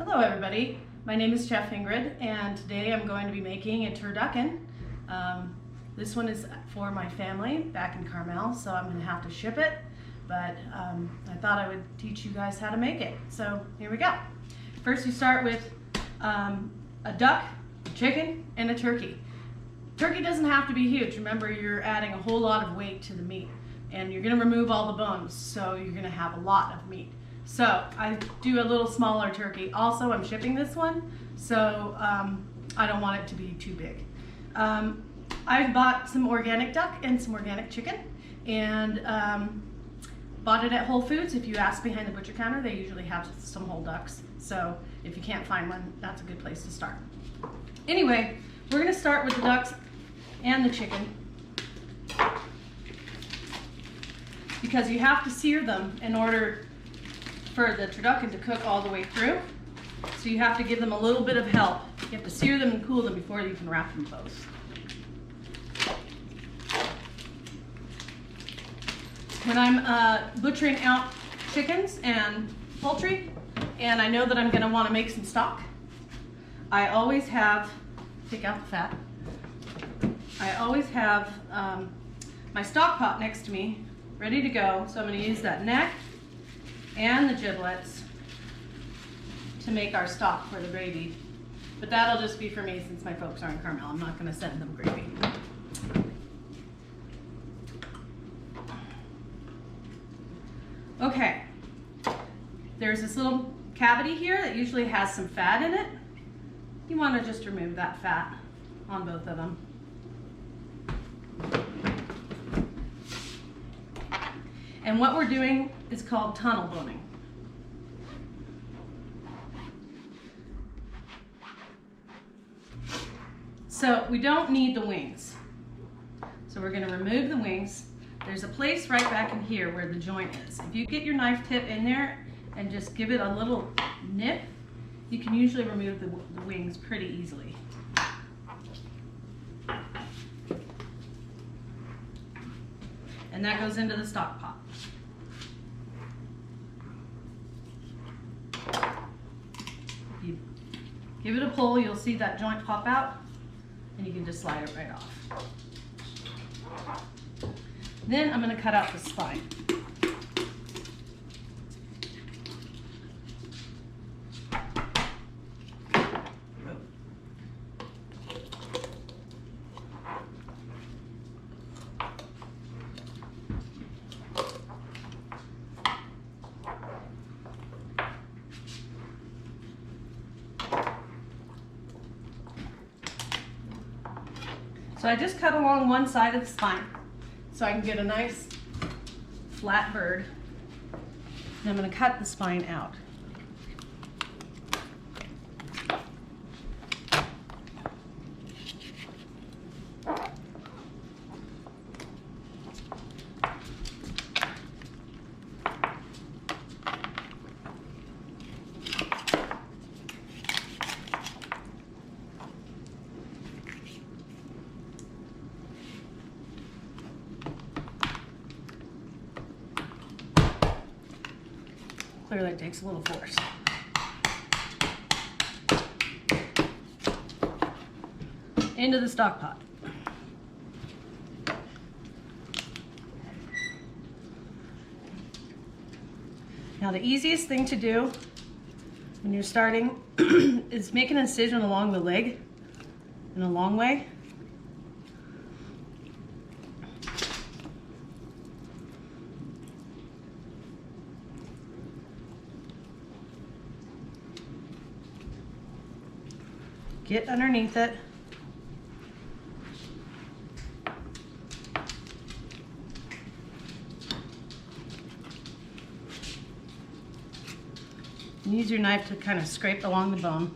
Hello everybody, my name is Chef Ingrid and today I'm going to be making a turducken. This one is for my family back in Carmel, so I'm going to have to ship it, but I thought I would teach you guys how to make it. So here we go. First you start with a duck, a chicken, and a turkey. Turkey doesn't have to be huge. Remember, you're adding a whole lot of weight to the meat and you're going to remove all the bones, so you're going to have a lot of meat. So I do a little smaller turkey. Also, I'm shipping this one, so I don't want it to be too big. I bought some organic duck and some organic chicken, and bought it at Whole Foods. If you ask behind the butcher counter, they usually have some whole ducks. So if you can't find one, that's a good place to start. Anyway, we're gonna start with the ducks and the chicken, because you have to sear them in order for the turducken to cook all the way through. So you have to give them a little bit of help. You have to sear them and cool them before you can wrap them both. When I'm butchering out chickens and poultry, and I know that I'm going to want to make some stock, I always have, take out the fat, I always have my stock pot next to me, ready to go. So I'm going to use that neck and the giblets to make our stock for the gravy. But that'll just be for me since my folks are in Carmel. I'm not going to send them gravy. Okay, there's this little cavity here that usually has some fat in it. You want to just remove that fat on both of them. And what we're doing is called tunnel boning. So we don't need the wings. So we're going to remove the wings. There's a place right back in here where the joint is. If you get your knife tip in there and just give it a little nip, you can usually remove the wings pretty easily. And that goes into the stock pot. If you give it a pull, you'll see that joint pop out, and you can just slide it right off. Then I'm going to cut out the spine. So I just cut along one side of the spine so I can get a nice flat bird. And I'm going to cut the spine out. Clearly it takes a little force. Into the stock pot. Now the easiest thing to do when you're starting is make an incision along the leg in a long way. Get underneath it. And use your knife to kind of scrape along the bone.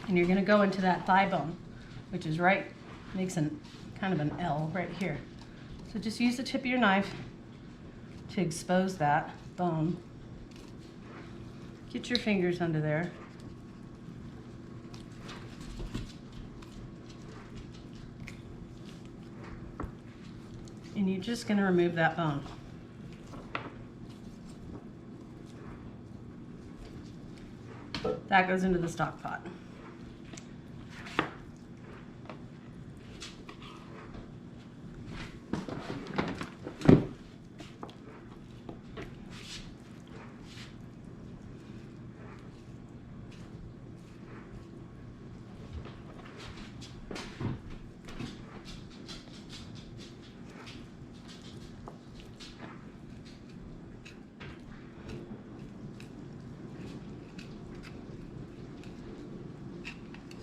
And you're going to go into that thigh bone, which is right, makes kind of an L right here. So just use the tip of your knife to expose that bone. Get your fingers under there. and you're just going to remove that bone. That goes into the stock pot.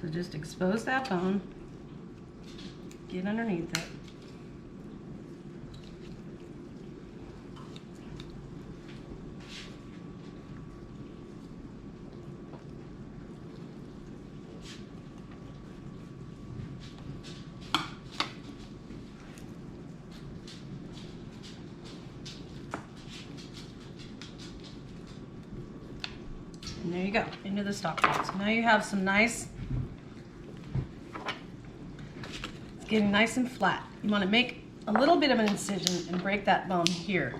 So just expose that bone, get underneath it. And there you go, into the stock pot. So now you have some nice, it's getting nice and flat. You want to make a little bit of an incision and break that bone here.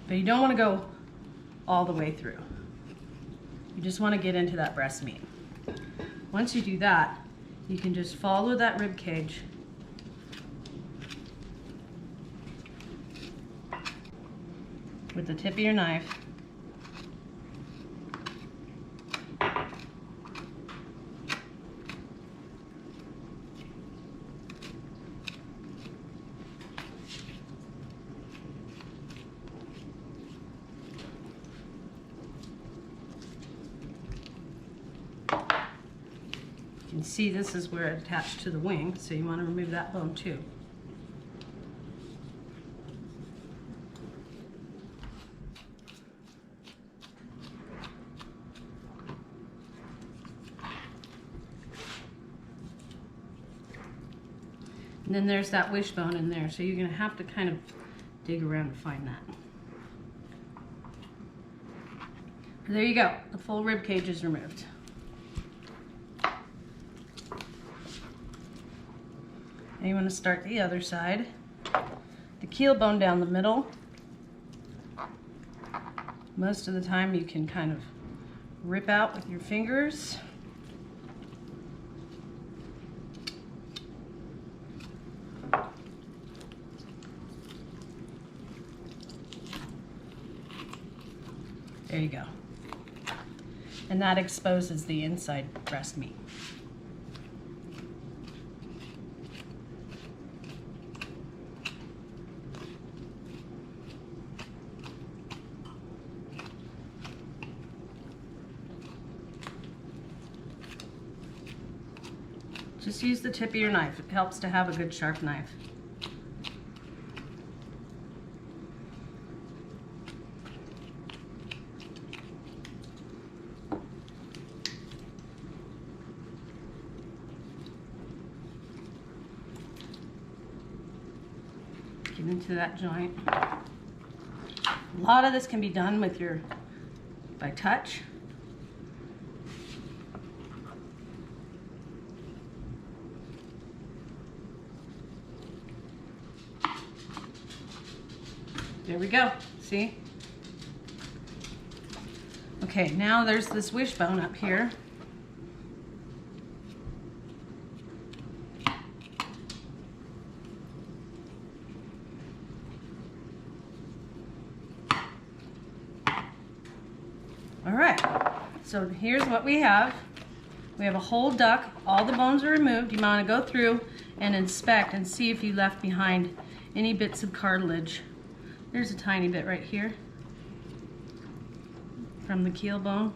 But you don't want to go all the way through. You just want to get into that breast meat. Once you do that, you can just follow that rib cage with the tip of your knife. You can see this is where it attached to the wing, so you want to remove that bone too. And then there's that wishbone in there, so you're going to have to kind of dig around to find that. There you go, the full rib cage is removed. Now you want to start the other side. The keel bone down the middle. Most of the time you can kind of rip out with your fingers. There you go. And that exposes the inside breast meat. Just use the tip of your knife. It helps to have a good sharp knife. Get into that joint. A lot of this can be done with by touch. There we go, see? Okay, now there's this wishbone up here. All right, so here's what we have. We have a whole duck, all the bones are removed. You want to go through and inspect and see if you left behind any bits of cartilage. There's a tiny bit right here from the keel bone.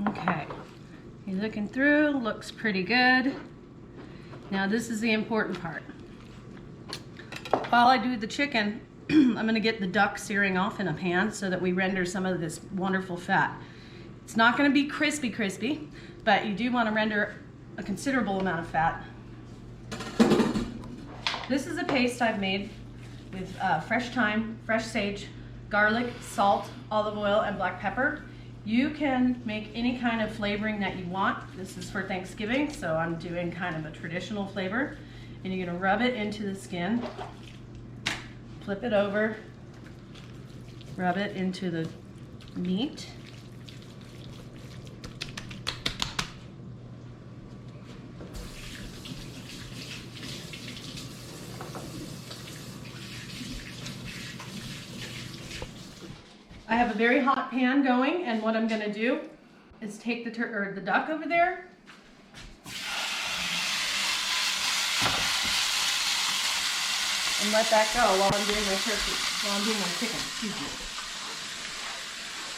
Okay, you're looking through, looks pretty good. Now this is the important part. While I do the chicken, I'm going to get the duck searing off in a pan so that we render some of this wonderful fat. It's not going to be crispy, but you do want to render a considerable amount of fat. This is a paste I've made with fresh thyme, fresh sage, garlic, salt, olive oil, and black pepper. You can make any kind of flavoring that you want. This is for Thanksgiving, so I'm doing kind of a traditional flavor. And you're gonna rub it into the skin, flip it over, rub it into the meat. I have a very hot pan going, and what I'm going to do is take the duck over there and let that go while I'm doing my chicken. Excuse me.